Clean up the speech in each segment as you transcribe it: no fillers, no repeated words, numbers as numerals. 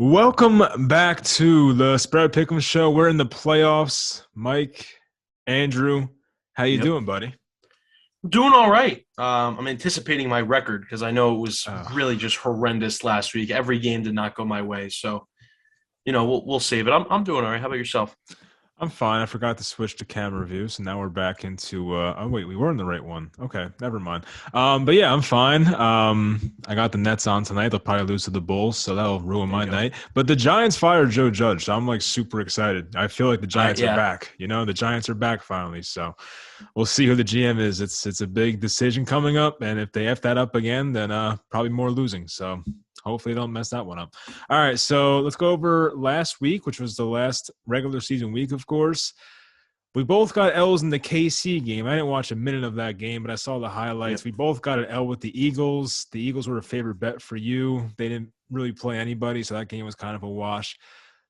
Welcome back to the Spread Pick'em Show. We're in the playoffs. Mike, Andrew, how you Yep. doing, buddy? Doing all right. I'm anticipating my record because I know it was Uh, really just horrendous last week. Every game did not go my way. So, we'll see. But I'm doing all right. How about yourself? I'm fine. I forgot to switch to camera view, so now we're back into. Oh wait, we were in the right one. Okay, never mind. But yeah, I'm fine. I got the Nets on tonight. They'll probably lose to the Bulls, so that'll ruin There you my go. night. But the Giants fired Joe Judge, so I'm like super excited. I feel like the Giants are Yeah. back. The Giants are back finally. So we'll see who the GM is. It's a big decision coming up, and if they f that up again, then probably more losing. So hopefully they don't mess that one up. All right, so let's go over last week, which was the last regular season week, of course. We both got L's in the KC game. I didn't watch a minute of that game, but I saw the highlights. Yep. We both got an L with the Eagles. The Eagles were a favorite bet for you. They didn't really play anybody, so that game was kind of a wash.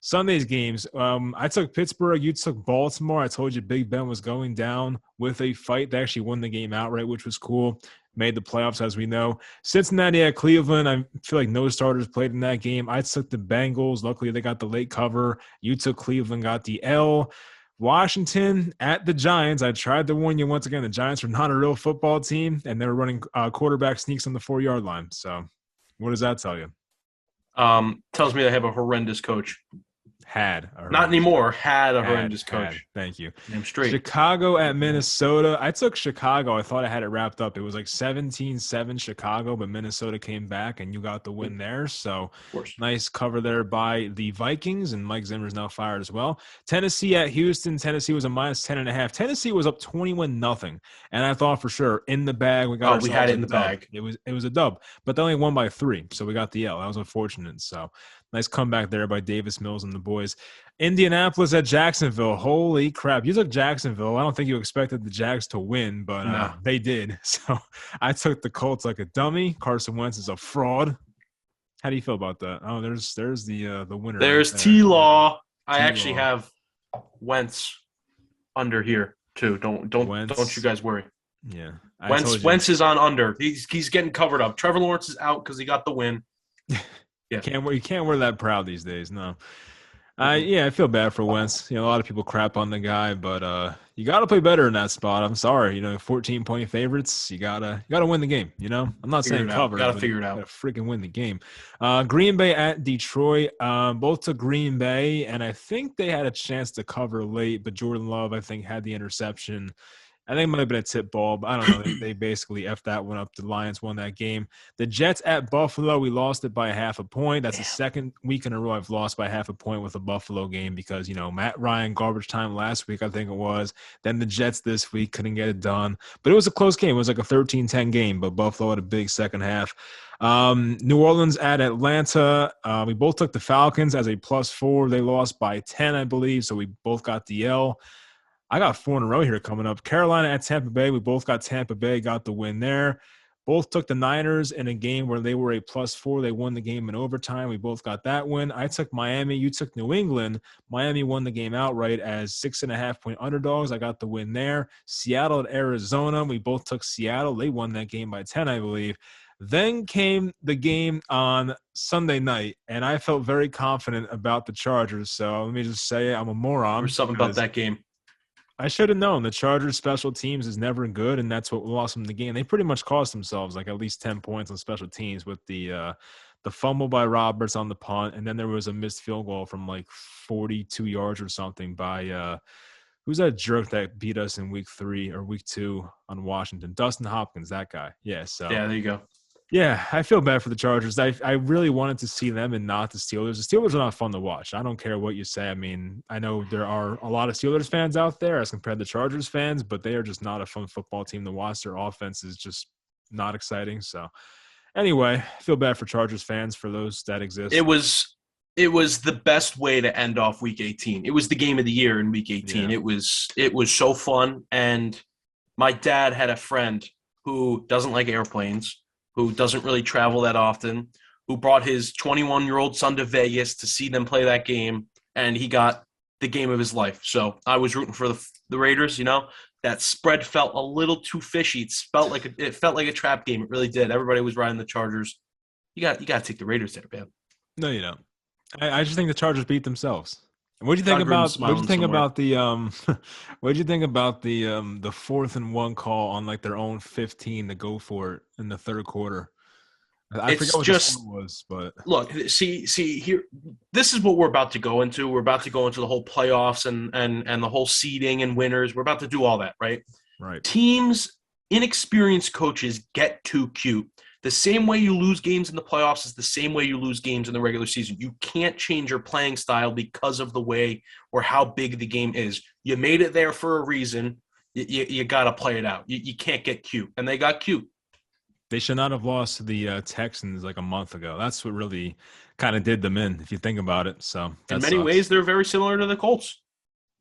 Sunday's games. I took Pittsburgh. You took Baltimore. I told you Big Ben was going down with a fight. They actually won the game outright, which was cool. Made the playoffs, as we know. Cincinnati at Cleveland. I feel like no starters played in that game. I took the Bengals. Luckily, they got the late cover. You took Cleveland, got the L. Washington at the Giants. I tried to warn you once again. The Giants are not a real football team, and they were running quarterback sneaks on the 4-yard line. So, what does that tell you? Tells me I have a horrendous coach. Had a Not horrendous anymore. Had a Had, horrendous had. coach. Thank you. Damn straight. Chicago at Minnesota. I took Chicago. I thought I had it wrapped up. It was like 17-7 Chicago, but Minnesota came back and you got the Yep. win there. So Of course. nice cover there by the Vikings, and Mike Zimmer's now fired as well. Tennessee at Houston. Tennessee was a minus 10.5. Tennessee was up 21-0. And I thought for sure in the bag, we got Oh, we had ourselves it a in the dub. bag. It was a dub, but they only won by 3. So we got the L. That was unfortunate. So nice comeback there by Davis Mills and the boys. Indianapolis at Jacksonville. Holy crap. You took Jacksonville. I don't think you expected the Jags to win, but No. they did. So I took the Colts like a dummy. Carson Wentz is a fraud. How do you feel about that? Oh, there's the winner right There's there. T Yeah. Law. I actually T-Law. have Wentz under here too. Don't you Wentz. guys worry. Yeah. I Wentz told you. Wentz is on under. He's getting covered up. Trevor Lawrence is out because he got the win. Yeah. You can't wear that proud these days. No. Mm-mm. Yeah, I feel bad for Wentz. A lot of people crap on the guy, but you got to play better in that spot. I'm sorry, 14-point favorites. You gotta win the game. I'm not Figure saying it out. cover, Got to but figure it you out. gotta freaking win the game. Green Bay at Detroit. Both to Green Bay, and I think they had a chance to cover late, but Jordan Love, I think, had the interception. I think it might have been a tip ball, but I don't know. They basically effed that one up. The Lions won that game. The Jets at Buffalo, we lost it by half a point. That's the Damn. second week in a row I've lost by half a point with a Buffalo game because, Matt Ryan, garbage time last week, I think it was. Then the Jets this week couldn't get it done. But it was a close game. It was like a 13-10 game, but Buffalo had a big second half. New Orleans at Atlanta. We both took the Falcons as a +4. They lost by 10, I believe, so we both got the L. I got 4 in a row here coming up. Carolina at Tampa Bay. We both got Tampa Bay, got the win there. Both took the Niners in a game where they were a +4. They won the game in overtime. We both got that win. I took Miami. You took New England. Miami won the game outright as 6.5-point underdogs. I got the win there. Seattle at Arizona. We both took Seattle. They won that game by 10, I believe. Then came the game on Sunday night, and I felt very confident about the Chargers. So let me just say I'm a There was moron something about because that game. I should have known the Chargers special teams is never good, and that's what lost them the game. They pretty much cost themselves like at least 10 points on special teams with the fumble by Roberts on the punt, and then there was a missed field goal from like 42 yards or something by who's that jerk that beat us in week 3 or week 2 on Washington? Dustin Hopkins, that guy. Yeah, so Yeah, there you go. yeah, I feel bad for the Chargers. I really wanted to see them and not the Steelers. The Steelers are not fun to watch. I don't care what you say. I mean, I know there are a lot of Steelers fans out there as compared to Chargers fans, but they are just not a fun football team to watch. Their offense is just not exciting. So anyway, I feel bad for Chargers fans for those that It exist. was it was the best way to end off week 18. It was the game of the year in week 18. Yeah. It was so fun. And my dad had a friend who doesn't like airplanes, who doesn't really travel that often, who brought his 21-year-old son to Vegas to see them play that game, and he got the game of his life. So I was rooting for the Raiders. That spread felt a little too fishy. It felt like a trap game. It really did. Everybody was riding the Chargers. You got to take the Raiders there, man. No, you don't. I just think the Chargers beat themselves. What do you think John Gruden's about what do you smiling think somewhere. about the what do you think about the 4th and 1 call on like their own 15 to go for it in the third quarter? I forget It's what the score just was, but look, see here. This is what we're about to go into. We're about to go into the whole playoffs and the whole seeding and winners. We're about to do all that, right? right. Teams, inexperienced coaches get too cute. The same way you lose games in the playoffs is the same way you lose games in the regular season. You can't change your playing style because of the way or how big the game is. You made it there for a reason. You got to play it out. You can't get cute. And they got cute. They should not have lost to the Texans like a month ago. That's what really kind of did them in, if you think about it. So In that many sucks. ways, they're very similar to the Colts.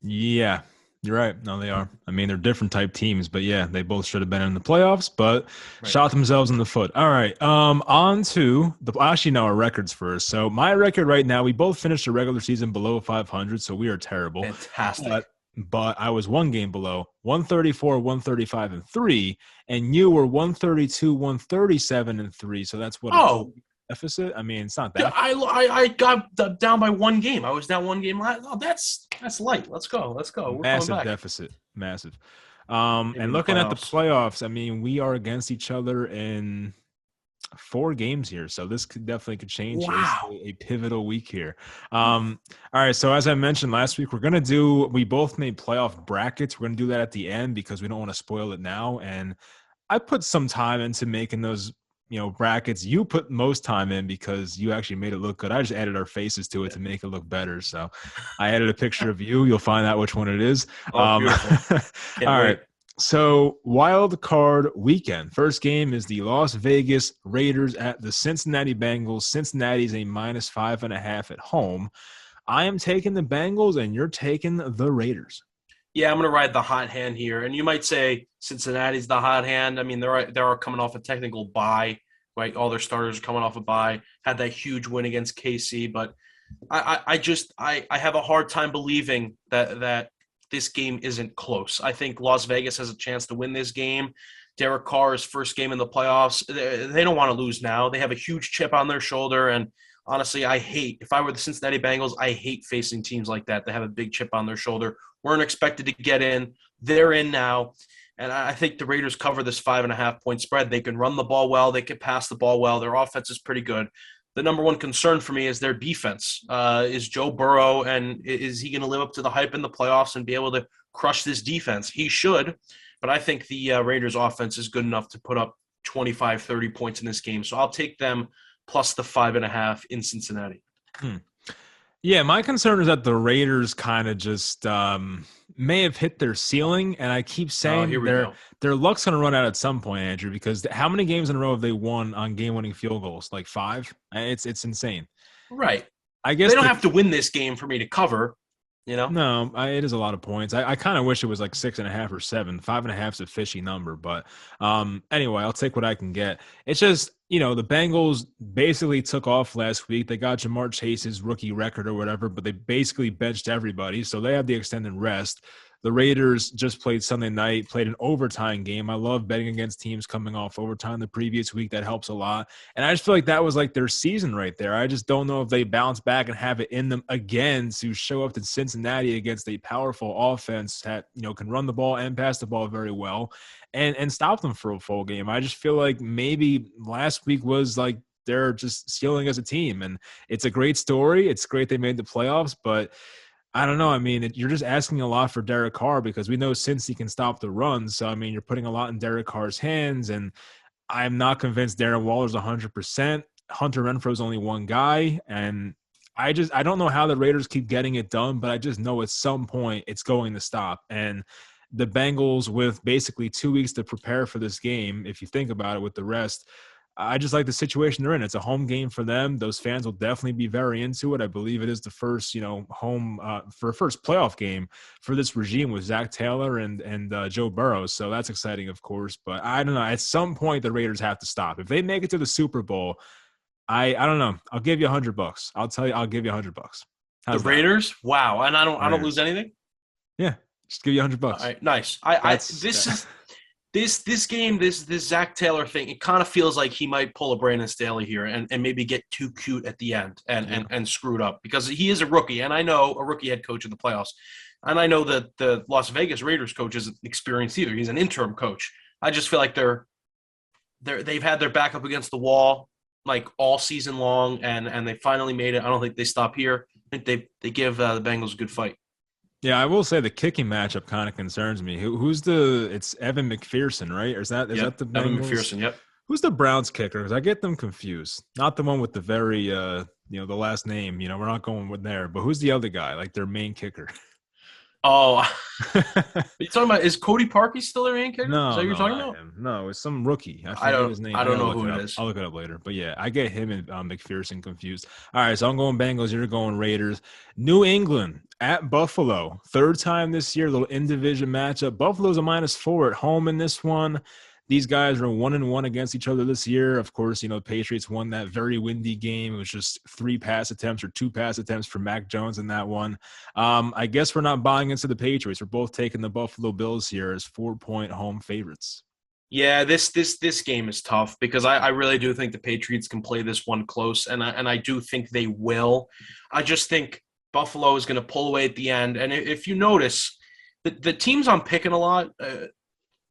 Yeah, you're right. No, they are. I mean, they're different type teams, but yeah, they both should have been in the playoffs, but Right. shot themselves in the foot. All right. On to the actually no, our records first. So my record right now, we both finished the regular season below 500, so we are terrible. Fantastic. But I was one game below 134, 135, and 3, and you were 132, 137, and 3. So that's what a Oh, 2 deficit. I mean, it's not yeah, that I got down by one game. I was down one game last. Oh, that's light. Let's go. Let's go. We're coming massive back. deficit, massive. Maybe And in the looking at the playoffs. playoffs, I mean, we are against each other in 4 games here, so this could change. It's Wow. a pivotal week here. All right, so as I mentioned last week, we both made playoff brackets. We're gonna do that at the end because we don't want to spoil it now. And I put some time into making those, brackets. You put most time in because you actually made it look good. I just added our faces to it to make it look better. So I added a picture of you. You'll find out which one it is. Oh, beautiful. All Can't right. wait. So wild card weekend. First game is the Las Vegas Raiders at the Cincinnati Bengals. Cincinnati is a -5.5 at home. I am taking the Bengals, and you're taking the Raiders. Yeah, I'm going to ride the hot hand here. And you might say Cincinnati's the hot hand. I mean, they're coming off a technical bye, right? All their starters are coming off a bye. Had that huge win against KC, but I have a hard time believing that this game isn't close. I think Las Vegas has a chance to win this game. Derek Carr's first game in the playoffs. They don't want to lose now. They have a huge chip on their shoulder, and honestly, if I were the Cincinnati Bengals, I hate facing teams like that. They have a big chip on their shoulder. Weren't expected to get in. They're in now. And I think the Raiders cover this 5.5 point spread. They can run the ball well. They can pass the ball well. Their offense is pretty good. The number one concern for me is their defense. Is Joe Burrow, and is he going to live up to the hype in the playoffs and be able to crush this defense? He should, but I think the Raiders offense is good enough to put up 25, 30 points in this game. So I'll take them plus the 5.5 in Cincinnati. Hmm. Yeah, my concern is that the Raiders kind of just may have hit their ceiling, and I keep Oh, saying here we go. their luck's going to run out at some point, Andrew. Because how many games in a row have they won on game-winning field goals? Like 5? It's insane. Right. I They guess don't have to win this game for me to cover, you know? no, it is a lot of points. I kind of wish it was like 6.5 or 7. 5.5 is a fishy number, but anyway, I'll take what I can get. It's just, the Bengals basically took off last week. They got Jamar Chase's rookie record or whatever, but they basically benched everybody, so they have the extended rest. The Raiders just played Sunday night, played an overtime game. I love betting against teams coming off overtime the previous week. That helps a lot. And I just feel like that was like their season right there. I just don't know if they bounce back and have it in them again to show up to Cincinnati against a powerful offense that, can run the ball and pass the ball very well and stop them for a full game. I just feel like maybe last week was like they're just stealing as a team. And it's a great story. It's great they made the playoffs, but I don't know. I mean, you're just asking a lot for Derek Carr because we know since he can stop the run. So, I mean, you're putting a lot in Derek Carr's hands, and I'm not convinced Darren Waller's 100%. Hunter Renfro's only one guy, and I don't know how the Raiders keep getting it done, but I just know at some point it's going to stop. And the Bengals, with basically 2 weeks to prepare for this game, if you think about it with the rest, I just like the situation they're in. It's a home game for them. Those fans will definitely be very into it. I believe it is the first, home for a first playoff game for this regime with Zach Taylor and Joe Burrow. So that's exciting, of course. But I don't know. At some point, the Raiders have to stop. If they make it to the Super Bowl, I don't know. I'll give you $100. I'll tell you. I'll give you $100. The How's that? Raiders? Wow. And I don't lose Raiders. anything? Yeah, just give you $100. All right, nice. I That's this is This game, this Zach Taylor thing, it kind of feels like he might pull a Brandon Staley here and maybe get too cute at the end Yeah. and screw it up because he is a rookie, and I know a rookie head coach in the playoffs, and I know that the Las Vegas Raiders coach isn't experienced either. He's an interim coach. I just feel like they've had their back up against the wall like all season long, and they finally made it. I don't think they stop here. I think they give the Bengals a good fight. Yeah, I will say the kicking matchup kind of concerns me. Who's the? It's Evan McPherson, right? Or is that Yep, the Evan Bengals? McPherson. Yep. Who's the Browns kicker? Because I get them confused. Not the one with the very the last name. We're not going with there. But who's the other guy? Like their main kicker? Oh, are you talking about is Cody Parkey still their main kicker? Is that No, what you're no, talking not about? him. No, it's some rookie. I I forget don't his name. I I don't gotta know look who it it up. is. I'll look it up later. But yeah, I get him and McPherson confused. All right, so I'm going Bengals. You're going Raiders. New England at Buffalo. Third time this year, little in division matchup. Buffalo's a -4 at home in this one. These guys are 1-1 against each other this year. Of course, Patriots won that very windy game. It was just 2 pass attempts for Mac Jones in that one. I guess we're not buying into the Patriots. We're both taking the Buffalo Bills here as 4-point home favorites. Yeah, this game is tough because I really do think the Patriots can play this one close, and I do think they will. I just think Buffalo is going to pull away at the end. And if you notice, the teams I'm picking a lot,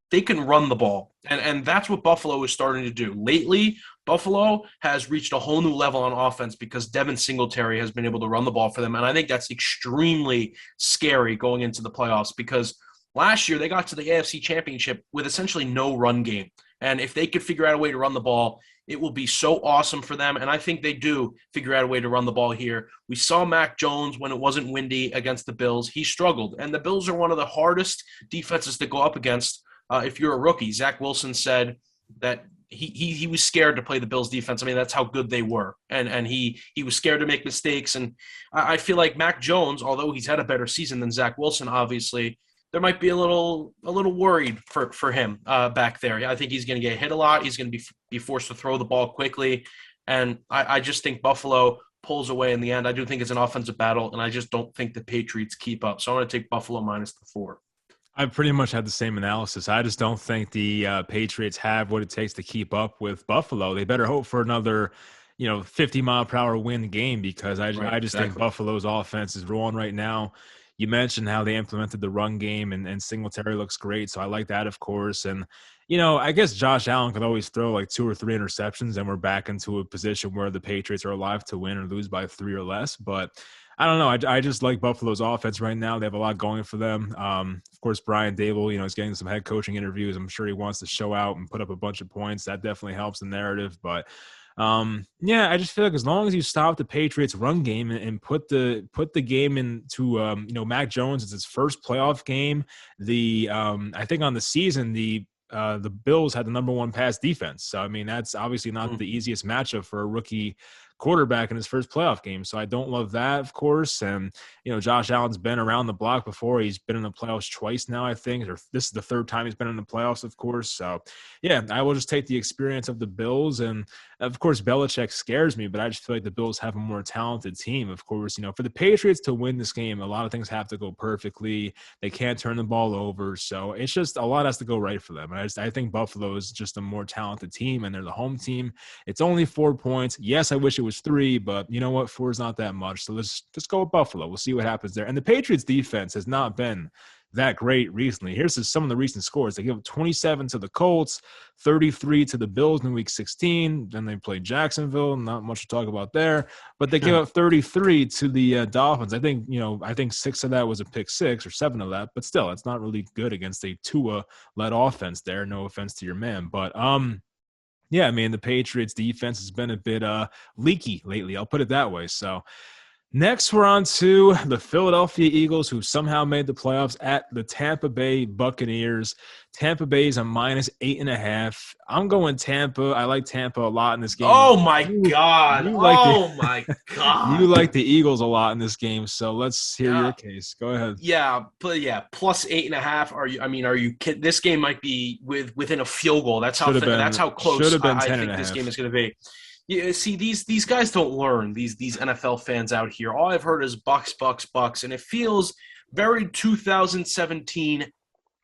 they can run the ball. And that's what Buffalo is starting to do. Lately, Buffalo has reached a whole new level on offense because Devin Singletary has been able to run the ball for them. And I think that's extremely scary going into the playoffs because last year they got to the AFC Championship with essentially no run game. And if they could figure out a way to run the ball, it will be so awesome for them. And I think they do figure out a way to run the ball here. We saw Mac Jones when it wasn't windy against the Bills. He struggled. And the Bills are one of the hardest defenses to go up against if you're a rookie. Zach Wilson said that he was scared to play the Bills defense. I mean, that's how good they were. And he was scared to make mistakes. And I feel like Mac Jones, although he's had a better season than Zach Wilson, obviously, there might be a little worried for him back there. I think he's going to get hit a lot. He's going to be forced to throw the ball quickly. And I just think Buffalo pulls away in the end. I do think it's an offensive battle, and I just don't think the Patriots keep up. So I'm going to take Buffalo -4. I pretty much had the same analysis. I just don't think the Patriots have what it takes to keep up with Buffalo. They better hope for another, 50-mile-per-hour win game because Right, I just think exactly. Buffalo's offense is rolling right now. You mentioned how they implemented the run game, and Singletary looks great, so I like that, of course. And, I guess Josh Allen could always throw like 2 or 3 interceptions, and we're back into a position where the Patriots are alive to win or lose by 3 or less. But I don't know. I just like Buffalo's offense right now. They have a lot going for them. Of course, Brian Dable, is getting some head coaching interviews. I'm sure he wants to show out and put up a bunch of points. That definitely helps the narrative. But yeah, I just feel like as long as you stop the Patriots' run game and put the game into Mac Jones, it's his first playoff game. I think on the season the Bills had the #1 pass defense. So I mean that's obviously not the easiest matchup for a rookie quarterback in his first playoff game. So I don't love that, of course. And Josh Allen's been around the block before. He's been in the playoffs twice now, I think, or this is the third time he's been in the playoffs, of course. So yeah, I will just take the experience of the Bills. And of course, Belichick scares me, but I just feel like the Bills have a more talented team. Of course, for the Patriots to win this game, a lot of things have to go perfectly. They can't turn the ball over. So it's just a lot has to go right for them. And I think Buffalo is just a more talented team, and they're the home team. It's only 4 points. Yes, I wish it was 3, but you know what? 4 is not that much. So let's just go with Buffalo. We'll see what happens there. And the Patriots defense has not been that great recently. Here's some of the recent scores. They give up 27 to the Colts, 33 to the Bills in week 16. Then they played Jacksonville. Not much to talk about there. But they give up 33 to the Dolphins. I think 6 of that was a pick 6 or 7 of that. But still, it's not really good against a Tua-led offense there. No offense to your man. But yeah, I mean, the Patriots defense has been a bit leaky lately. I'll put it that way. So next, we're on to the Philadelphia Eagles, who somehow made the playoffs at the Tampa Bay Buccaneers. Tampa Bay is a -8.5. I'm going Tampa. I like Tampa a lot in this game. Oh my God. You like the Oh my you God. like the Eagles a lot in this game. So let's hear your Yeah. case. Go ahead. Yeah, but yeah, +8.5. Are you? I mean, are you kidding? This game might be within a field goal. That's how Should close have been I 10 and think a this game half. is going to be. Yeah, see, these guys don't learn. These NFL fans out here. All I've heard is Bucks, Bucks, Bucks, and it feels very 2017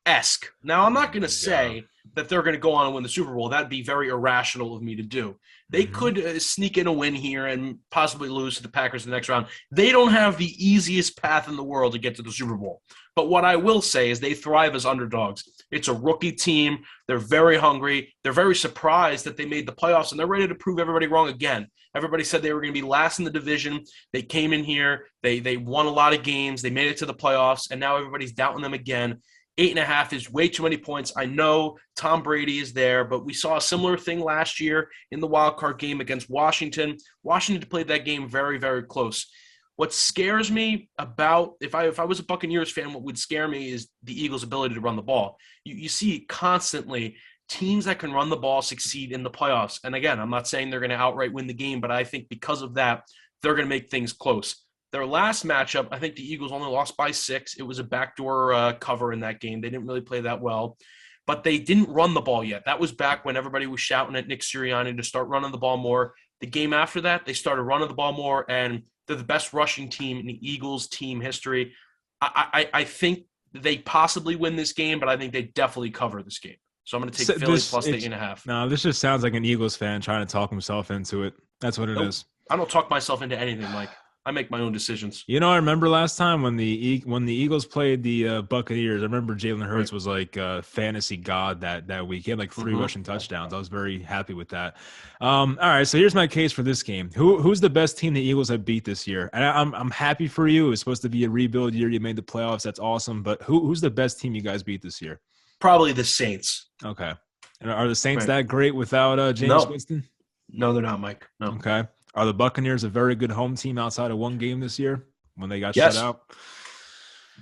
esque. Now, I'm not going to Yeah. say that they're going to go on and win the Super Bowl. That'd be very irrational of me to do. They Mm-hmm. could sneak in a win here and possibly lose to the Packers in the next round. They don't have the easiest path in the world to get to the Super Bowl. But what I will say is they thrive as underdogs. It's a rookie team. They're very hungry. They're very surprised that they made the playoffs, and they're ready to prove everybody wrong again. Everybody said they were going to be last in the division. They came in here. They won a lot of games. They made it to the playoffs, and now everybody's doubting them again. 8.5 is way too many points. I know Tom Brady is there, but we saw a similar thing last year in the wild card game against Washington. Washington played that game very, very close. What scares me about if I was a Buccaneers fan, what would scare me is the Eagles' ability to run the ball. You see constantly teams that can run the ball succeed in the playoffs. And again, I'm not saying they're going to outright win the game, but I think because of that, they're going to make things close. Their last matchup, I think the Eagles only lost by 6. It was a backdoor cover in that game. They didn't really play that well, but they didn't run the ball yet. That was back when everybody was shouting at Nick Sirianni to start running the ball more. The game after that, they started running the ball more, and they're the best rushing team in the Eagles team history. I think they possibly win this game, but I think they definitely cover this game. So I'm going to take Philly plus the 8.5. No, this just sounds like an Eagles fan trying to talk himself into it. That's what it Nope. is. I don't talk myself into anything, Mike. I make my own decisions. You know, I remember last time when the Eagles played the Buccaneers. I remember Jalen Hurts was like fantasy god that week. He had like 3 rushing touchdowns. I was very happy with that. All right, so here's my case for this game. Who's the best team the Eagles have beat this year? And I'm happy for you. It was supposed to be a rebuild year. You made the playoffs. That's awesome. But who's the best team you guys beat this year? Probably the Saints. Okay. And are the Saints that great without James Winston? No, they're not, Mike. No. Okay. Are the Buccaneers a very good home team outside of one game this year when they got shut out?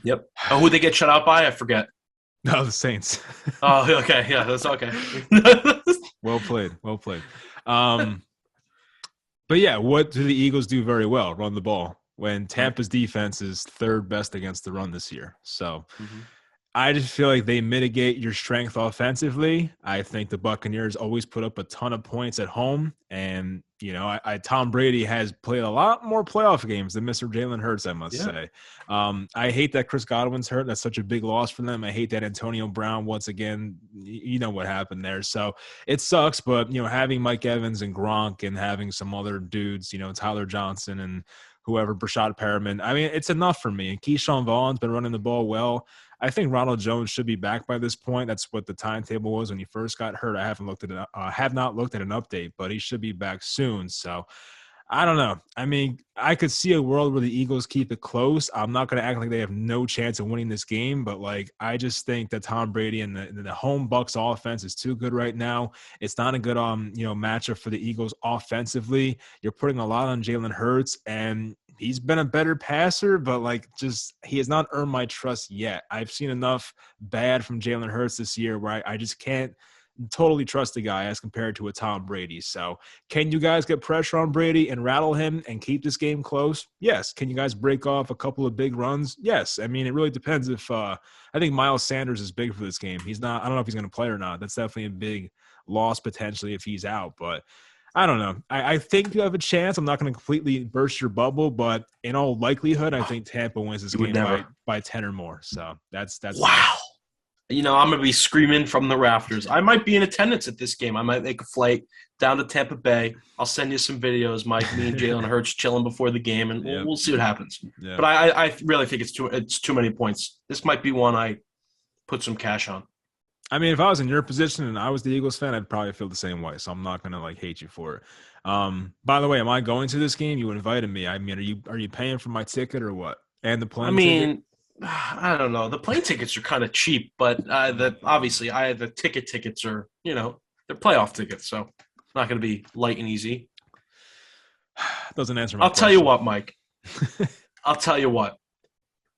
Yep. Oh, who they get shut out by? I forget. No, the Saints. Oh, okay. Yeah, that's okay. Well played. Well played. But yeah, what do the Eagles do very well? Run the ball when Tampa's defense is 3rd best against the run this year. So I just feel like they mitigate your strength offensively. I think the Buccaneers always put up a ton of points at home. And, you know, Tom Brady has played a lot more playoff games than Mr. Jalen Hurts, I must say. I hate that Chris Godwin's hurt. That's such a big loss for them. I hate that Antonio Brown, once again, you know what happened there. So it sucks. But, you know, having Mike Evans and Gronk and having some other dudes, you know, Tyler Johnson and whoever, Brashad Perriman, I mean, it's enough for me. And Keyshawn Vaughn's been running the ball well. I think Ronald Jones should be back by this point. That's what the timetable was when he first got hurt. I have not looked at an update, but he should be back soon. So I don't know. I mean, I could see a world where the Eagles keep it close. I'm not going to act like they have no chance of winning this game, but like I just think that Tom Brady and the home Bucs offense is too good right now. It's not a good matchup for the Eagles offensively. You're putting a lot on Jalen Hurts, and he's been a better passer, but like just he has not earned my trust yet. I've seen enough bad from Jalen Hurts this year where I just can't totally trust the guy as compared to a Tom Brady. So can you guys get pressure on Brady and rattle him and keep this game close? Yes. Can you guys break off a couple of big runs? Yes. I mean, it really depends if I think Miles Sanders is big for this game. He's not – I don't know if he's going to play or not. That's definitely a big loss potentially if he's out, but – I don't know. I think you have a chance. I'm not going to completely burst your bubble, but in all likelihood, I think Tampa wins this game by 10 or more. So that's wow. You know, I'm going to be screaming from the rafters. I might be in attendance at this game. I might make a flight down to Tampa Bay. I'll send you some videos, Mike. Me and Jalen Hurts chilling before the game, and we'll see what happens. Yep. But I really think it's too many points. This might be one I put some cash on. I mean, if I was in your position and I was the Eagles fan, I'd probably feel the same way. So I'm not gonna like hate you for it. By the way, am I going to this game? You invited me. I mean, are you paying for my ticket or what? And the plane ticket? I don't know. The plane tickets are kind of cheap, but the tickets are, you know, they're playoff tickets, so it's not going to be light and easy. Doesn't answer my question. I'll tell you what, Mike. I'll tell you what.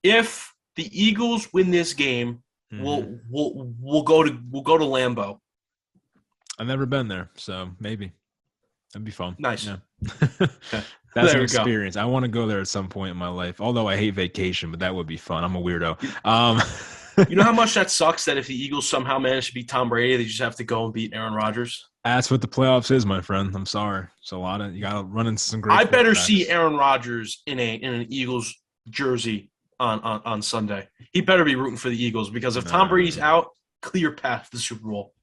If the Eagles win this game, we'll go to Lambeau. I've never been there, so maybe that'd be fun. Nice. Yeah. Okay. That's an experience. I want to go there at some point in my life. Although I hate vacation, but that would be fun. I'm a weirdo. You know how much that sucks that if the Eagles somehow manage to beat Tom Brady, they just have to go and beat Aaron Rodgers? That's what the playoffs is, my friend. I'm sorry. It's a lot of you got to run into some great. I better see Aaron Rodgers in an Eagles jersey on Sunday. He better be rooting for the Eagles because if Tom Brady's Nah. out, clear path to the Super Bowl.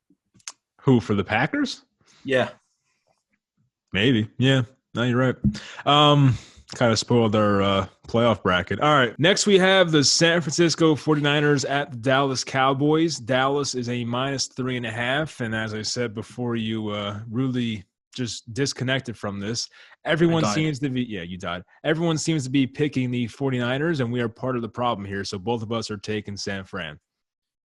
Who for the Packers? Yeah, Maybe. Yeah. No, you're right. Um, Kind of spoiled our playoff bracket. All right. Next, we have the San Francisco 49ers at the Dallas Cowboys. Dallas is a -3.5. And as I said before, you really just disconnected from this. I Everyone died. seems to be, yeah, you died. Everyone seems to be picking the 49ers, and we are part of the problem here. So both of us are taking San Fran.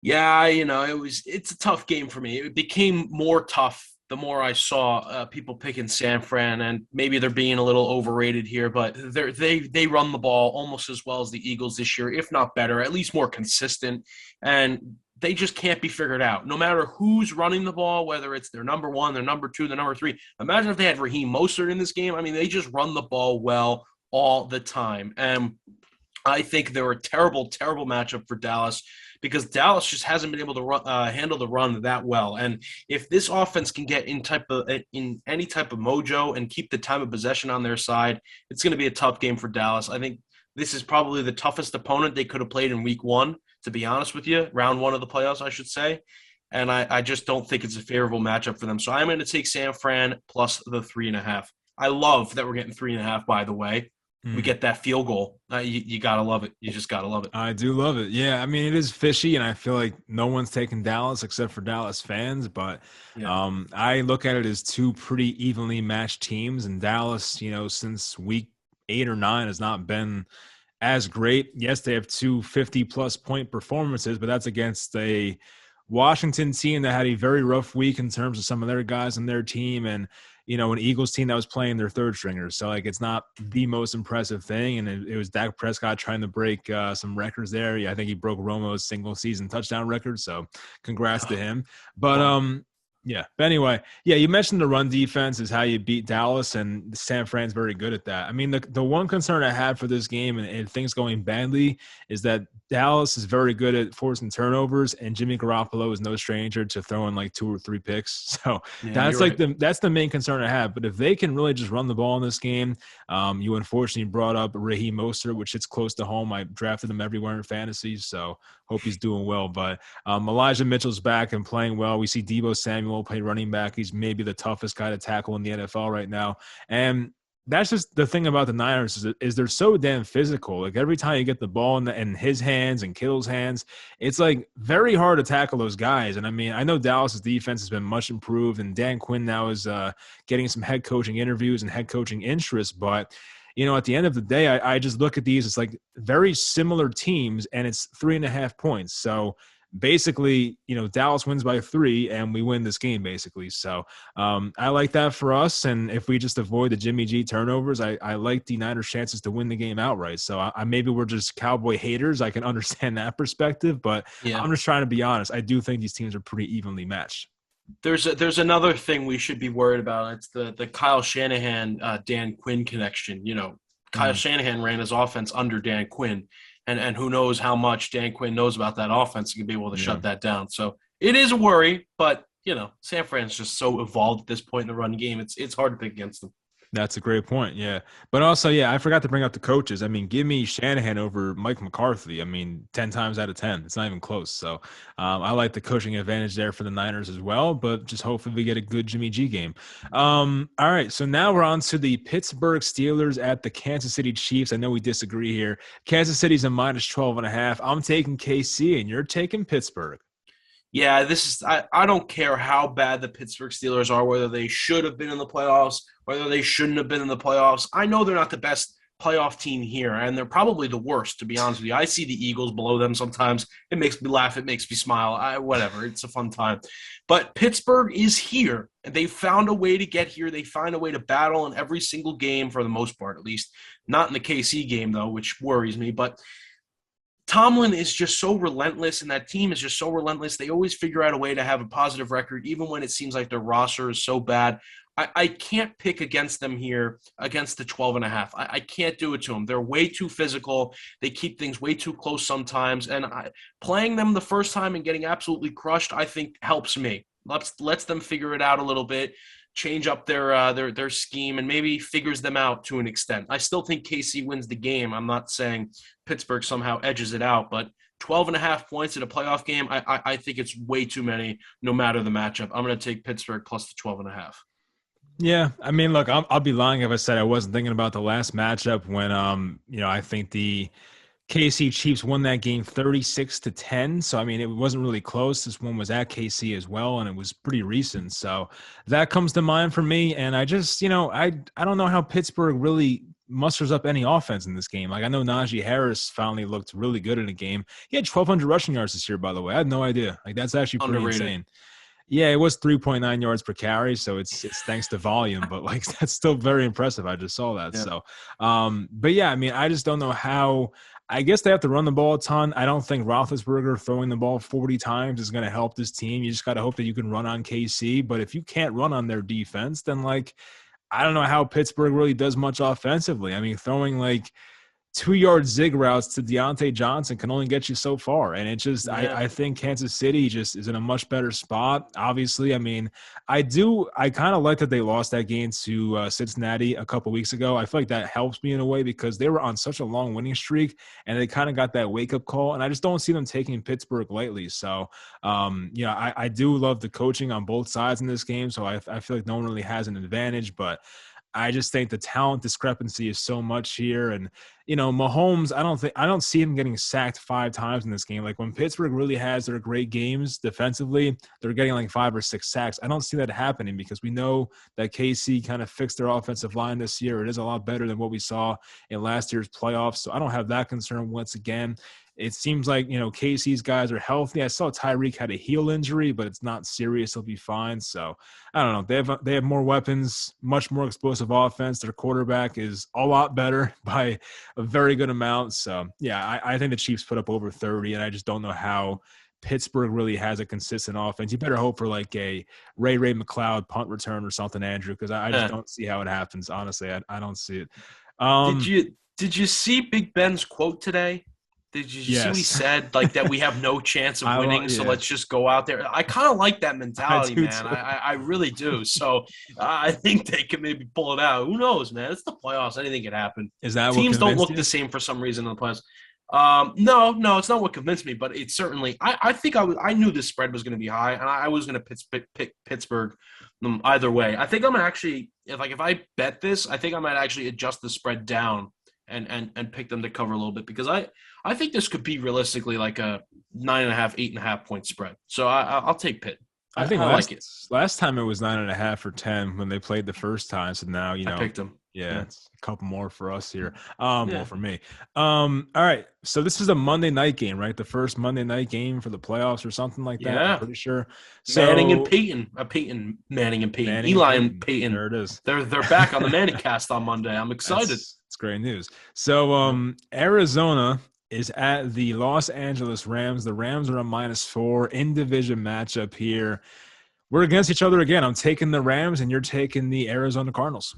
Yeah, it's a tough game for me. It became more tough the more I saw people picking San Fran, and maybe they're being a little overrated here, but they run the ball almost as well as the Eagles this year, if not better, at least more consistent, and they just can't be figured out. No matter who's running the ball, whether it's their number one, their number two, their number three. Imagine if they had Raheem Mostert in this game. I mean, they just run the ball well all the time, and I think they're a terrible, terrible matchup for Dallas because Dallas just hasn't been able to handle the run that well. And if this offense can get in any type of mojo and keep the time of possession on their side, it's going to be a tough game for Dallas. I think this is probably the toughest opponent they could have played in Week 1. To be honest with you, round 1 of the playoffs, I should say. And I just don't think it's a favorable matchup for them. So I'm going to take San Fran plus the 3.5. I love that we're getting 3.5. By the way, we Hmm. get that field goal. You gotta love it. You just gotta love it. I do love it. Yeah, I mean it is fishy, and I feel like no one's taking Dallas except for Dallas fans. But Yeah. I look at it as two pretty evenly matched teams, and Dallas, since week 8 or 9, has not been as great. Yes, they have two 50-plus point performances, but that's against a Washington team that had a very rough week in terms of some of their guys on their team, and an Eagles team that was playing their third stringers. So like it's not the most impressive thing, and it was Dak Prescott trying to break some records there. Yeah, I think he broke Romo's single season touchdown record. So congrats to Oh, him. But bummer. yeah. But anyway, yeah, you mentioned the run defense is how you beat Dallas, and San Fran's very good at that. I mean, the one concern I had for this game and things going badly is that Dallas is very good at forcing turnovers, and Jimmy Garoppolo is no stranger to throwing like 2 or 3 picks. So Yeah, that's you're like right. that's the main concern I have. But if they can really just run the ball in this game, you unfortunately brought up Raheem Mostert, which hits close to home. I drafted him everywhere in fantasy, so hope he's doing well. But Elijah Mitchell's back and playing well. We see Deebo Samuel play running back. He's maybe the toughest guy to tackle in the NFL right now. And that's just the thing about the Niners is they're so damn physical. Like every time you get the ball in his hands and Kittle's hands, it's like very hard to tackle those guys. And I mean, I know Dallas's defense has been much improved, and Dan Quinn now is getting some head coaching interviews and head coaching interest. But at the end of the day, I just look at these as like very similar teams, and it's 3.5 points. So basically, Dallas wins by 3 and we win this game basically. So I like that for us. And if we just avoid the Jimmy G turnovers, I like the Niners' chances to win the game outright. So maybe we're just Cowboy haters. I can understand that perspective, but Yeah. I'm just trying to be honest. I do think these teams are pretty evenly matched. There's another thing we should be worried about. It's the Kyle Shanahan Dan Quinn connection. Kyle Mm, Shanahan ran his offense under Dan Quinn, and who knows how much Dan Quinn knows about that offense and can be able to yeah. shut that down. So it is a worry, but San Fran's just so evolved at this point in the run game. It's hard to pick against them. That's a great point. Yeah. But also, yeah, I forgot to bring up the coaches. I mean, give me Shanahan over Mike McCarthy. I mean, 10 times out of 10. It's not even close. So I like the coaching advantage there for the Niners as well, but just hopefully we get a good Jimmy G game. All right. So now we're on to the Pittsburgh Steelers at the Kansas City Chiefs. I know we disagree here. Kansas City's a -12.5. I'm taking KC and you're taking Pittsburgh. Yeah, I don't care how bad the Pittsburgh Steelers are, whether they should have been in the playoffs, whether they shouldn't have been in the playoffs. I know they're not the best playoff team here, and they're probably the worst, to be honest with you. I see the Eagles below them sometimes. It makes me laugh. It makes me smile. Whatever. It's a fun time. But Pittsburgh is here, and they found a way to get here. They find a way to battle in every single game for the most part, at least. Not in the KC game, though, which worries me. But Tomlin is just so relentless, and that team is just so relentless. They always figure out a way to have a positive record, even when it seems like their roster is so bad. I can't pick against them here against the 12.5. I can't do it to them. They're way too physical. They keep things way too close sometimes. And playing them the first time and getting absolutely crushed, I think helps me. Lets them figure it out a little bit. change up their scheme and maybe figures them out to an extent. I still think KC wins the game. I'm not saying Pittsburgh somehow edges it out, but 12 and a half points in a playoff game, I think it's way too many no matter the matchup. I'm going to take Pittsburgh plus the 12 and a half. Yeah, I mean, look, I'll be lying if I said I wasn't thinking about the last matchup when, I think the KC Chiefs won that game 36-10. So, I mean, it wasn't really close. This one was at KC as well, and it was pretty recent. So that comes to mind for me. And I just, I don't know how Pittsburgh really musters up any offense in this game. Like, I know Najee Harris finally looked really good in the game. He had 1,200 rushing yards this year, by the way. I had no idea. Like, that's actually pretty Underrated. insane. Yeah, it was 3.9 yards per carry, so it's thanks to volume, but like that's still very impressive. I just saw that. Yeah. So, but yeah, I mean, I just don't know how. I guess they have to run the ball a ton. I don't think Roethlisberger throwing the ball 40 times is going to help this team. You just got to hope that you can run on KC. But if you can't run on their defense, then like I don't know how Pittsburgh really does much offensively. I mean, throwing like 2-yard zig routes to Deontay Johnson can only get you so far. And it just, Yeah. I think Kansas City just is in a much better spot. Obviously, I mean, I kind of like that they lost that game to Cincinnati a couple weeks ago. I feel like that helps me in a way because they were on such a long winning streak and they kind of got that wake up call. And I just don't see them taking Pittsburgh lightly. So, I do love the coaching on both sides in this game. So I feel like no one really has an advantage, but I just think the talent discrepancy is so much here. And, Mahomes, I don't see him getting sacked 5 times in this game. Like when Pittsburgh really has their great games defensively, they're getting like 5 or 6 sacks. I don't see that happening because we know that KC kind of fixed their offensive line this year. It is a lot better than what we saw in last year's playoffs. So I don't have that concern once again. It seems like, KC's guys are healthy. I saw Tyreek had a heel injury, but it's not serious. He'll be fine. So I don't know. They have more weapons, much more explosive offense. Their quarterback is a lot better by a very good amount. So yeah, I think the Chiefs put up over 30, and I just don't know how Pittsburgh really has a consistent offense. You better hope for like a Ray McLeod punt return or something, Andrew, because I just don't see how it happens. Honestly, I don't see it. Did you see Big Ben's quote today? Did you see what he said? Like that we have no chance of winning, so let's just go out there. I kind of like that mentality, man. I really do. So I think they can maybe pull it out. Who knows, man? It's the playoffs. Anything can happen. Is that teams what don't look you? the same for some reason in the playoffs? No, it's not what convinced me, but it's certainly. I think I knew this spread was going to be high, and I was going to pick Pittsburgh either way. I think I'm actually if I bet this, I think I might actually adjust the spread down and pick them to cover a little bit because I think this could be realistically like a 9.5, 8.5 point spread. So I'll take Pitt. I think I like it. Last time it was 9.5 or 10 when they played the first time. So now I picked them. Yeah, it's a couple more for us here. More for me. All right. So this is a Monday night game, right? The first Monday night game for the playoffs or something like that. Yeah. I'm pretty sure. So Manning and Peyton. Manning and Peyton. Eli and Peyton. There it is. They're back on the Manning cast on Monday. I'm excited. It's great news. So Arizona is at the Los Angeles Rams. The Rams are a -4 in division matchup here. We're against each other again. I'm taking the Rams, and you're taking the Arizona Cardinals.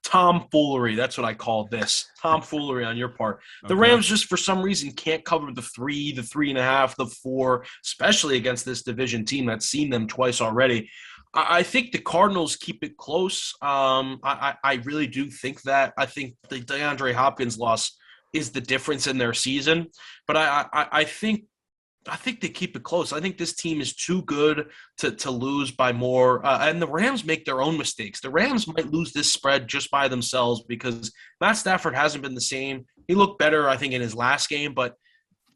Tomfoolery. That's what I call this. Tomfoolery on your part. The Rams just for some reason can't cover the 3, the 3.5, the 4, especially against this division team that's seen them twice already. I think the Cardinals keep it close. I really do think that. I think the DeAndre Hopkins loss is the difference in their season. But I think they keep it close. I think this team is too good to lose by more. And the Rams make their own mistakes. The Rams might lose this spread just by themselves because Matt Stafford hasn't been the same. He looked better, I think, in his last game. But,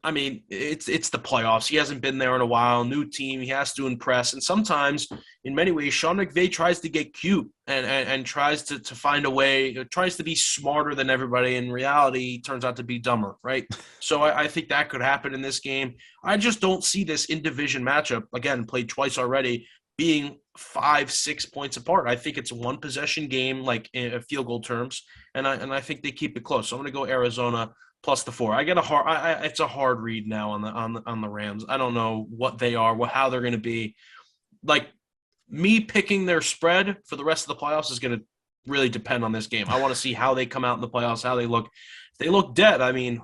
I mean, it's the playoffs. He hasn't been there in a while. New team. He has to impress. And sometimes, in many ways, Sean McVay tries to get cute and tries to find a way, tries to be smarter than everybody. In reality, he turns out to be dumber, right? So I think that could happen in this game. I just don't see this in-division matchup, again, played twice already, being 5-6 points apart. I think it's a one-possession game, like in field goal terms, and I think they keep it close. So I'm going to go Arizona plus the 4. I get it's a hard read now on the Rams. I don't know what they are, how they're going to be. Like me picking their spread for the rest of the playoffs is going to really depend on this game. I want to see how they come out in the playoffs, how they look. If they look dead, I mean,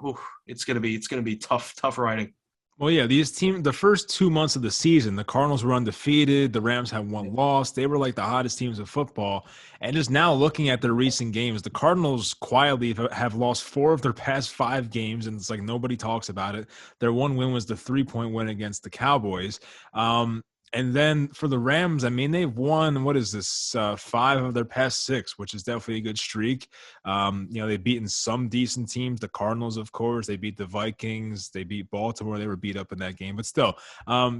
it's going to be tough riding. Well, yeah, the first 2 months of the season, the Cardinals were undefeated. The Rams had one loss. They were like the hottest teams of football. And just now looking at their recent games, the Cardinals quietly have lost 4 of their past 5 games, and it's like nobody talks about it. Their one win was the 3-point win against the Cowboys. Um, and then for the Rams, I mean, they've won, what is this, 5 of their past 6, which is definitely a good streak. They've beaten some decent teams. The Cardinals, of course, they beat the Vikings. They beat Baltimore. They were beat up in that game, but still,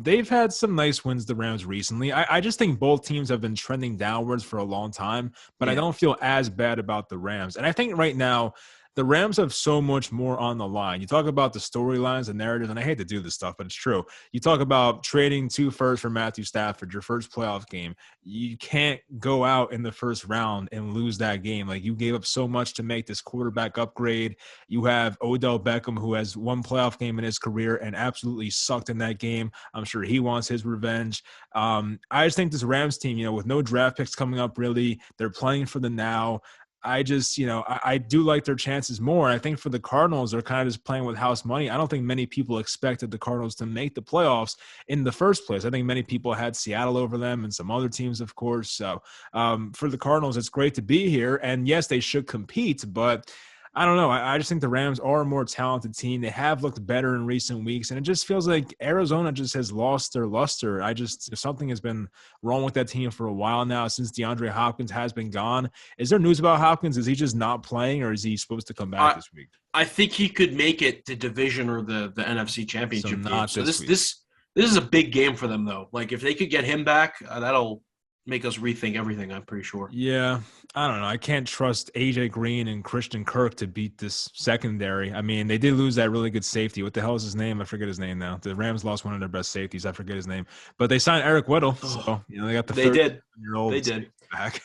they've had some nice wins. The Rams recently. I just think both teams have been trending downwards for a long time, but I Yeah. don't feel as bad about the Rams. And I think right now, the Rams have so much more on the line. You talk about the storylines and narratives, and I hate to do this stuff, but it's true. You talk about trading 2 firsts for Matthew Stafford, your first playoff game. You can't go out in the first round and lose that game. Like, you gave up so much to make this quarterback upgrade. You have Odell Beckham, who has one playoff game in his career and absolutely sucked in that game. I'm sure he wants his revenge. I just think this Rams team, with no draft picks coming up, really, they're playing for the now. I do like their chances more. I think for the Cardinals, they're kind of just playing with house money. I don't think many people expected the Cardinals to make the playoffs in the first place. I think many people had Seattle over them and some other teams, of course. So for the Cardinals, it's great to be here. And yes, they should compete, but I don't know. I just think the Rams are a more talented team. They have looked better in recent weeks, and it just feels like Arizona just has lost their luster. Something has been wrong with that team for a while now since DeAndre Hopkins has been gone. Is there news about Hopkins? Is he just not playing, or is he supposed to come back I this week? I think he could make it the division or the NFC So Championship game. not So this this week. this this is a big game for them though. Like if they could get him back, that'll make us rethink everything. I'm pretty sure. Yeah, I don't know. I can't trust AJ Green and Christian Kirk to beat this secondary. I mean, they did lose that really good safety. What the hell is his name? I forget his name now. The Rams lost one of their best safeties. I forget his name. But they signed Eric Weddle, Oh, so they got the they did. 30-year-old They safety did. back.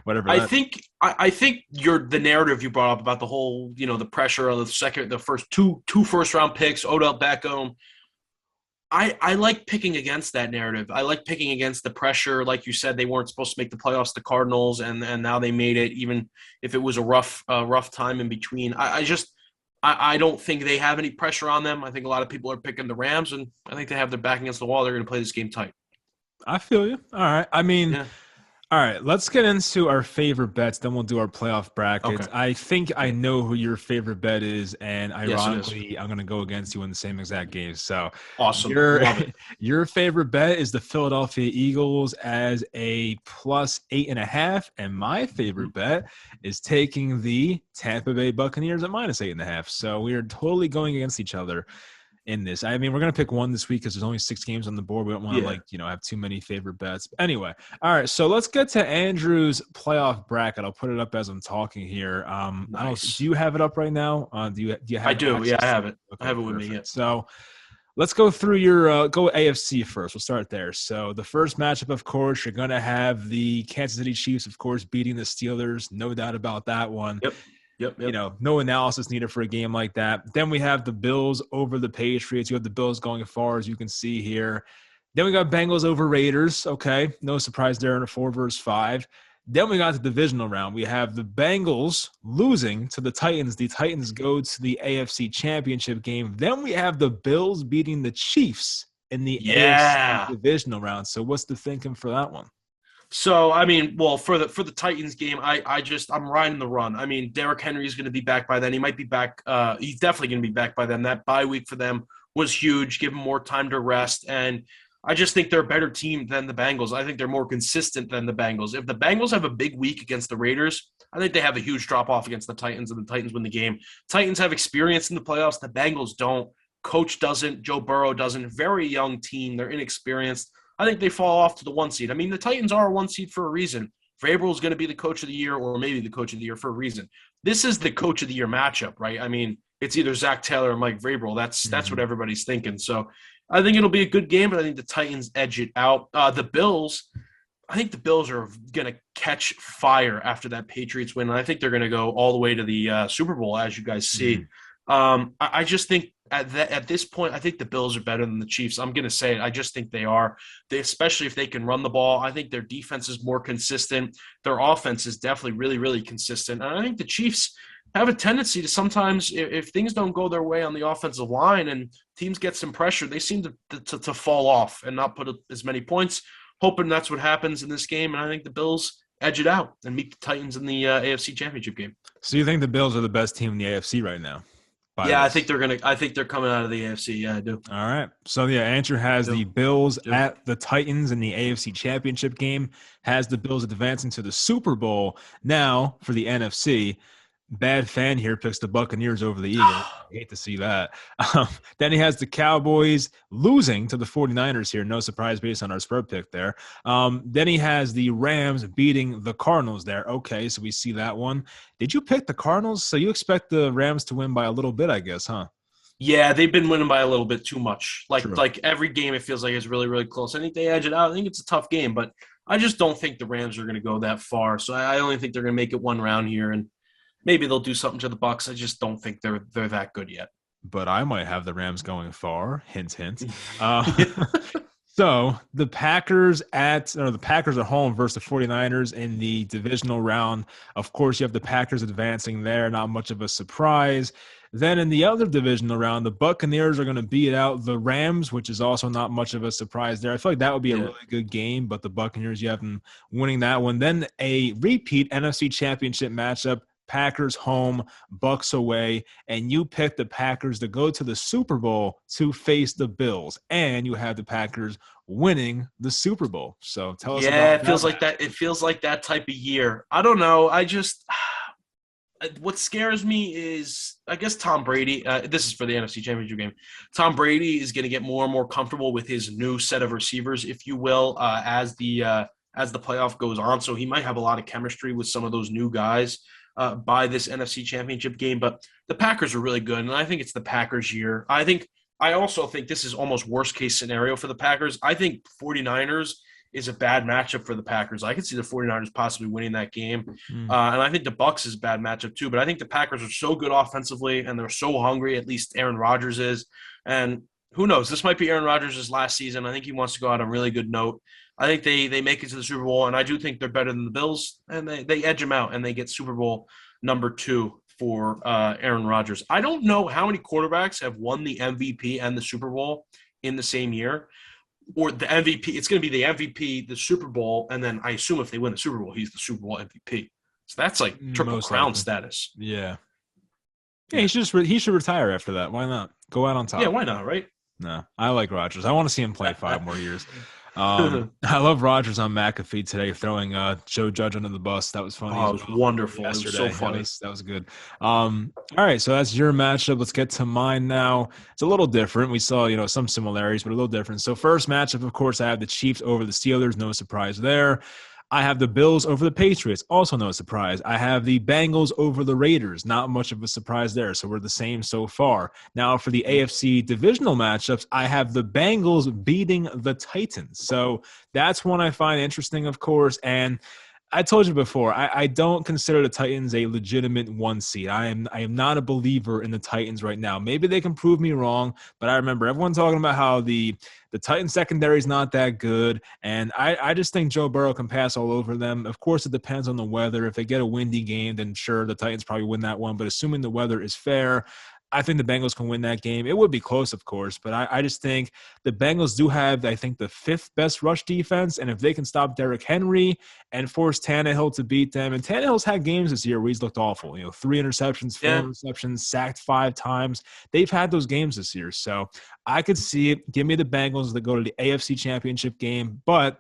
Whatever I that. think I think the narrative you brought up about the whole the pressure of the first two first round picks, Odell Beckham. I like picking against that narrative. I like picking against the pressure. Like you said, they weren't supposed to make the playoffs, the Cardinals, and now they made it, even if it was a rough time in between. I don't think they have any pressure on them. I think a lot of people are picking the Rams, and I think they have their back against the wall. They're going to play this game tight. I feel you. All right. I mean, Yeah. all right, let's get into our favorite bets. Then we'll do our playoff Okay. brackets. I think I know who your favorite bet is, and Yes, it is. ironically, I'm going to go against you in the same exact game. So Awesome. your Love it. your favorite bet is the Philadelphia Eagles as a +8.5, and my Mhm. favorite bet is taking the Tampa Bay Buccaneers at -8.5. So we are totally going against each other in this. I mean, we're gonna pick one this week because there's only 6 games on the board. We don't want to Yeah. have too many favorite bets. But anyway, all right. So let's get to Andrew's playoff bracket. I'll put it up as I'm talking here. I don't. Do Nice. you have it up right now? Do you I have do. Yeah, I access to have it? it. I Okay, have it with me. Yeah. perfect. So let's go through your go AFC first. We'll start there. So the first matchup, of course, you're gonna have the Kansas City Chiefs, of course, beating the Steelers. No doubt about that one. Yep. Yep. Yep. No analysis needed for a game like that. Then we have the Bills over the Patriots. You have the Bills going as far as you can see here. Then we got Bengals over Raiders. Okay, no surprise there in a 4-5. Then we got the divisional round. We have the Bengals losing to the Titans. The Titans go to the AFC Championship game. Then we have the Bills beating the Chiefs in the AFC Yeah. divisional round. So what's the thinking for that one? So I mean, well, for the Titans game, I'm riding the run. I mean, Derrick Henry is going to be back by then. He might be back. He's definitely going to be back by then. That bye week for them was huge. Give them more time to rest, and I just think they're a better team than the Bengals. I think they're more consistent than the Bengals. If the Bengals have a big week against the Raiders, I think they have a huge drop off against the Titans, and the Titans win the game. Titans have experience in the playoffs. The Bengals don't. Coach doesn't. Joe Burrow doesn't. Very young team. They're inexperienced. I think they fall off to the 1 seed. I mean, the Titans are a 1 seed for a reason. Vrabel is going to be the coach of the year, or maybe the coach of the year for a reason. This is the coach of the year matchup, right? I mean, it's either Zach Taylor or Mike Vrabel. That's what Mhm. everybody's thinking. So I think it'll be a good game, but I think the Titans edge it out. The Bills, I think the Bills are going to catch fire after that Patriots win, and I think they're going to go all the way to the Super Bowl, as you guys see. Mhm. I just think at this point, I think the Bills are better than the Chiefs. I'm going to say it. I just think they are. Especially if they can run the ball. I think their defense is more consistent. Their offense is definitely really, really consistent. And I think the Chiefs, have a tendency to sometimes, if things don't go their way on the offensive line and teams get some pressure, they seem to fall off and not put up as many points. Hoping that's what happens in this game, and I think the Bills edge it out and meet the Titans in the AFC Championship game. So you think the Bills are the best team in the AFC right now by Yeah, this? I think they're coming out of the AFC. Yeah, I do. All right. So yeah, Andrew I has the do. Bills I do. at the Titans in the AFC Championship game, has the Bills advancing to the Super Bowl. Now for the NFC, bad fan here picks the Buccaneers over the Eagles. I hate to see that. Then he has the Cowboys losing to the 49ers here. No surprise based on our spread pick there. Then he has the Rams beating the Cardinals there. Okay, so we see that one. Did you pick the Cardinals? So you expect the Rams to win by a little bit, I guess, huh? Yeah, they've been winning by a little bit too much. True. Like every game, it feels like it's really, really close. I think they edge it out. I think it's a tough game, but I just don't think the Rams are going to go that far. So I only think they're going to make it one round here, and maybe they'll do something to the Bucks. I just don't think they're that good yet. But I might have the Rams going far. Hint, hint. Uh, so the Packers at home versus the 49ers in the divisional round. Of course, you have the Packers advancing there. Not much of a surprise. Then in the other divisional round, the Buccaneers are going to beat out the Rams, which is also not much of a surprise there. I feel like that would be a Yeah. really good game, but the Buccaneers, you have them winning that one. Then a repeat NFC Championship matchup. Packers home, Bucks away, and you pick the Packers to go to the Super Bowl to face the Bills, and you have the Packers winning the Super Bowl. So tell us Yeah, about it that feels like match. that. It feels like that type of year. I don't know. I just what scares me is I guess Tom Brady. This is for the NFC Championship game. Tom Brady is going to get more and more comfortable with his new set of receivers, if you will, as the playoff goes on. So he might have a lot of chemistry with some of those new guys by this NFC Championship game. But the Packers are really good, and I think it's the Packers' year. I also think this is almost worst case scenario for the Packers. I think 49ers is a bad matchup for the Packers. I could see the 49ers possibly winning that game. Mm. And I think the Bucks is a bad matchup too. But I think the Packers are so good offensively and they're so hungry, at least Aaron Rodgers is. And who knows? This might be Aaron Rodgers' last season. I think he wants to go out on a really good note. I think they make it to the Super Bowl, and I do think they're better than the Bills, and they edge them out, and they get Super Bowl #2 for Aaron Rodgers. I don't know how many quarterbacks have won the MVP and the Super Bowl in the same year, or the MVP. It's going to be the MVP, the Super Bowl, and then I assume if they win the Super Bowl, he's the Super Bowl MVP. So that's like triple Most crown likely. status. Yeah. Yeah, Yeah, he should retire after that. Why not? Go out on yeah. top. Why not? Right? No, I like Rodgers. I want to see him play 5 more years. I love Rodgers on McAfee today throwing Joe Judge under the bus. That was funny Oh, as it was well. wonderful. It was Yesterday, so funny. that was good. All right, so that's your matchup. Let's get to mine now. It's a little different. We saw some similarities, but a little different. So first matchup, of course, I have the Chiefs over the Steelers. No surprise there. I have the Bills over the Patriots. Also, no surprise. I have the Bengals over the Raiders. Not much of a surprise there. So we're the same so far. Now, for the AFC divisional matchups, I have the Bengals beating the Titans. So that's one I find interesting, of course. And I told you before, I don't consider the Titans a legitimate one seed. I am not a believer in the Titans right now. Maybe they can prove me wrong, but I remember everyone talking about how the Titans secondary is not that good, and I just think Joe Burrow can pass all over them. Of course, it depends on the weather. If they get a windy game, then sure, the Titans probably win that one. But assuming the weather is fair, I think the Bengals can win that game. It would be close, of course, but I just think the Bengals do have, I think, the fifth best rush defense. And if they can stop Derrick Henry and force Tannehill to beat them, and Tannehill's had games this year where he's looked awful. 3 interceptions, 4 Yeah. interceptions, sacked 5 times. They've had those games this year. So I could see it. Give me the Bengals that go to the AFC Championship game. But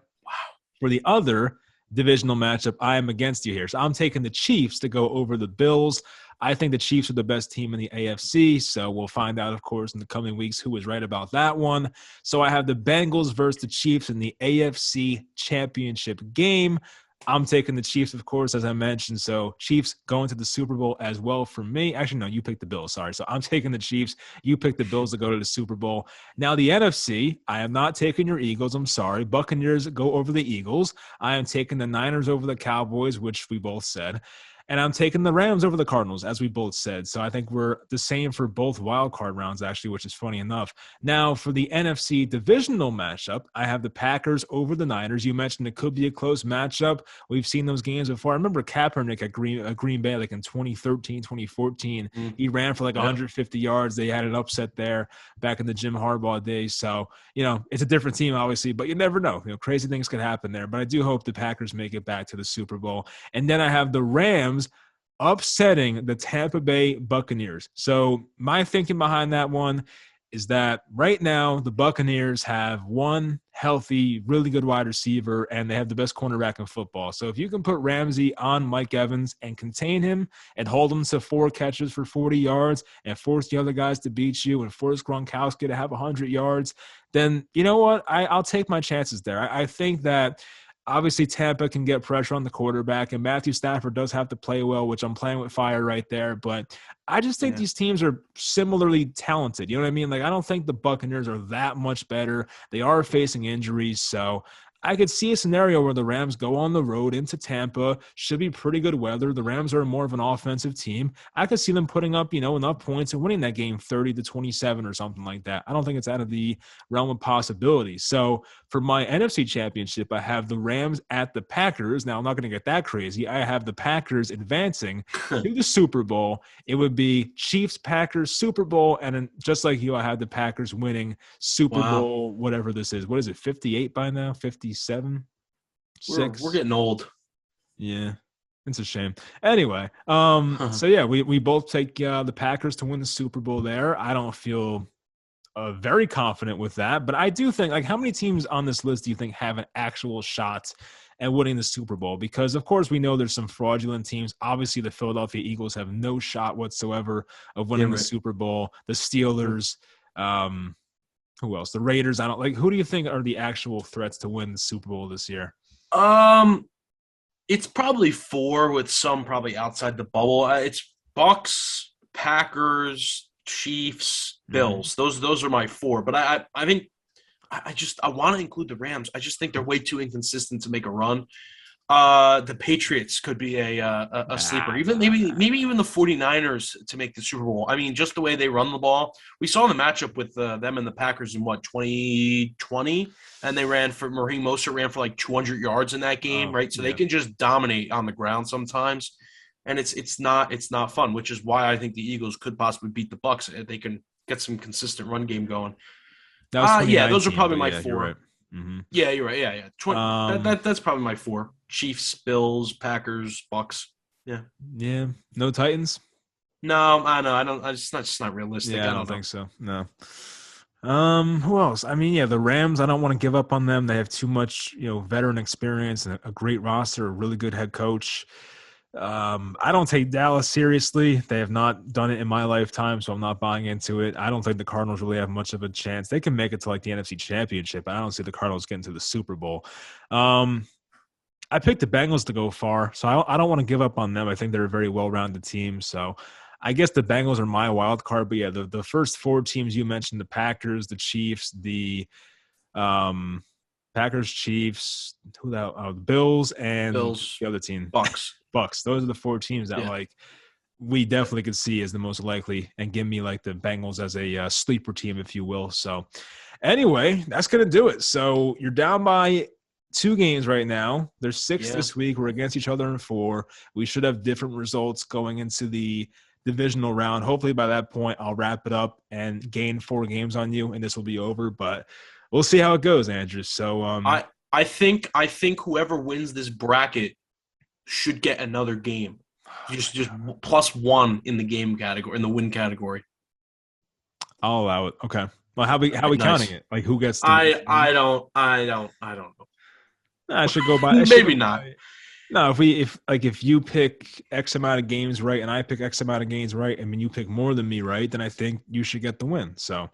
for the other divisional matchup, I am against you here. So I'm taking the Chiefs to go over the Bills. I think the Chiefs are the best team in the AFC, so we'll find out, of course, in the coming weeks who was right about that one. So I have the Bengals versus the Chiefs in the AFC Championship game. I'm taking the Chiefs, of course, as I mentioned. So Chiefs going to the Super Bowl as well for me. Actually, no, you picked the Bills. Sorry. So I'm taking the Chiefs. You picked the Bills to go to the Super Bowl. Now, the NFC, I am not taking your Eagles. I'm sorry. Buccaneers go over the Eagles. I am taking the Niners over the Cowboys, which we both said. And I'm taking the Rams over the Cardinals, as we both said. So I think we're the same for both wild card rounds, actually, which is funny enough. Now, for the NFC divisional matchup, I have the Packers over the Niners. You mentioned it could be a close matchup. We've seen those games before. I remember Kaepernick at Green Bay, like in 2013, 2014. He ran for like 150 yards. They had an upset there back in the Jim Harbaugh days. So, it's a different team, obviously, but you never know. Crazy things could happen there. But I do hope the Packers make it back to the Super Bowl. And then I have the Rams upsetting the Tampa Bay Buccaneers. So my thinking behind that one is that right now the Buccaneers have one healthy, really good wide receiver, and they have the best cornerback in football. So if you can put Ramsey on Mike Evans and contain him and hold him to 4 catches for 40 yards and force the other guys to beat you and force Gronkowski to have 100 yards, then you know what? I'll take my chances there. I think that obviously Tampa can get pressure on the quarterback, and Matthew Stafford does have to play well, which I'm playing with fire right there. But I just think these teams are similarly talented. You know what I mean? Like, I don't think the Buccaneers are that much better. They are facing injuries. So I could see a scenario where the Rams go on the road into Tampa. Should be pretty good weather. The Rams are more of an offensive team. I could see them putting up, enough points and winning that game 30-27 or something like that. I don't think it's out of the realm of possibility. So for my NFC championship, I have the Rams at the Packers. Now, I'm not going to get that crazy. I have the Packers advancing to the Super Bowl. It would be Chiefs, Packers, Super Bowl. And then just like you, I have the Packers winning Super Bowl, whatever this is. What is it, 58 by now? 57? 6? We're getting old. Yeah, it's a shame. Anyway, so yeah, we both take the Packers to win the Super Bowl there. I don't feel very confident with that, but I do think, like, how many teams on this list do you think have an actual shot at winning the Super Bowl? Because of course we know there's some fraudulent teams. Obviously the Philadelphia Eagles have no shot whatsoever of winning the Super Bowl. The Steelers, who else? The Raiders. Who do you think are the actual threats to win the Super Bowl this year? It's probably 4 with some probably outside the bubble. It's Bucks, Packers, Chiefs, Bills. Those are my 4. But I think I want to include the Rams. I just think they're way too inconsistent to make a run. The Patriots could be a sleeper. Even maybe even the 49ers to make the Super Bowl. I mean, just the way they run the ball. We saw the matchup with them and the Packers in 2020, and Raheem Mostert ran for like 200 yards in that game, right? So they can just dominate on the ground sometimes, and it's not fun, which is why I think the Eagles could possibly beat the Bucks if they can get some consistent run game going. Those are probably my 4. Right. Mm-hmm. Yeah, you're right. Yeah. That's probably my 4. Chiefs, Bills, Packers, Bucks. Yeah. Yeah. No Titans? No, I know. I don't. It's just not realistic. Yeah, I don't think so. No. Who else? I mean, the Rams, I don't want to give up on them. They have too much, veteran experience and a great roster, a really good head coach. I don't take Dallas seriously. They have not done it in my lifetime, so I'm not buying into it. I don't think the Cardinals really have much of a chance. They can make it to like the NFC Championship, but I don't see the Cardinals getting to the Super Bowl. I picked the Bengals to go far, so I don't want to give up on them. I think they're a very well-rounded team, so I guess the Bengals are my wild card. But yeah, the first 4 teams you mentioned, the Packers, the Chiefs, the Packers, Chiefs, the Bills, and the other team, Bucks. Those are the 4 teams that we definitely could see as the most likely, and give me like the Bengals as a sleeper team, if you will. So anyway, that's going to do it. So you're down by 2 games right now. There's 6 this week. We're against each other in 4. We should have different results going into the divisional round. Hopefully by that point, I'll wrap it up and gain 4 games on you, and this will be over. But we'll see how it goes, Andrew. So I think whoever wins this bracket should get another game. Just +1 in the game category, in the win category. I'll allow it. Okay. Well, how we counting it? Like, who gets? I don't know. I should go by. Maybe not. No, if you pick X amount of games right and I pick X amount of games right, and when you pick more than me right, then I think you should get the win. So.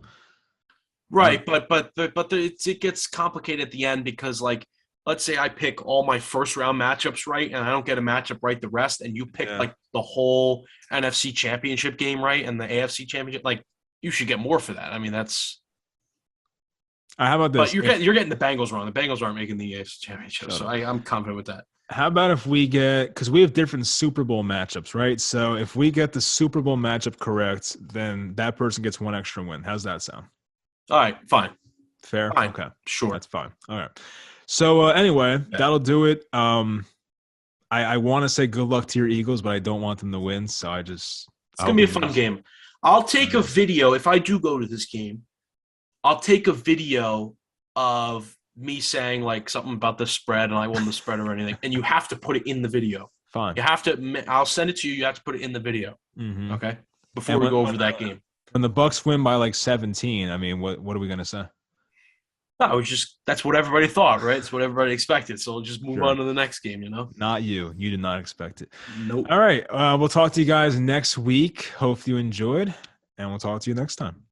Right, but it gets complicated at the end because, like, let's say I pick all my first round matchups right, and I don't get a matchup right the rest, and you pick like the whole NFC Championship game right and the AFC Championship, like, you should get more for that. I mean, that's. How about this? But you're getting the Bengals wrong. The Bengals aren't making the AFC Championship, so I'm confident with that. How about if we get, because we have different Super Bowl matchups, right? So if we get the Super Bowl matchup correct, then that person gets one extra win. How's that sound? All right, fine, Fair? fine, Okay. sure. That's fine. All right. So anyway, Yeah. that'll do it. I want to say good luck to your Eagles, but I don't want them to win. So It's I gonna hope be you a fun lose. game. I'll take a Yeah. video if I do go to this game. I'll take a video of me saying like something about the spread and I won the spread or anything, and you have to put it in the video. Fine. You have to. I'll send it to you. You have to put it in the video. Mm-hmm. Okay. Before And we go over that game. when the Bucks win by like 17, I mean, what are we gonna say? No, it was just that's what everybody thought, right? It's what everybody expected. So we'll just move on Sure. to the next game. You know. Not you. You did not expect it. Nope. All right. We'll talk to you guys next week. Hope you enjoyed, and we'll talk to you next time.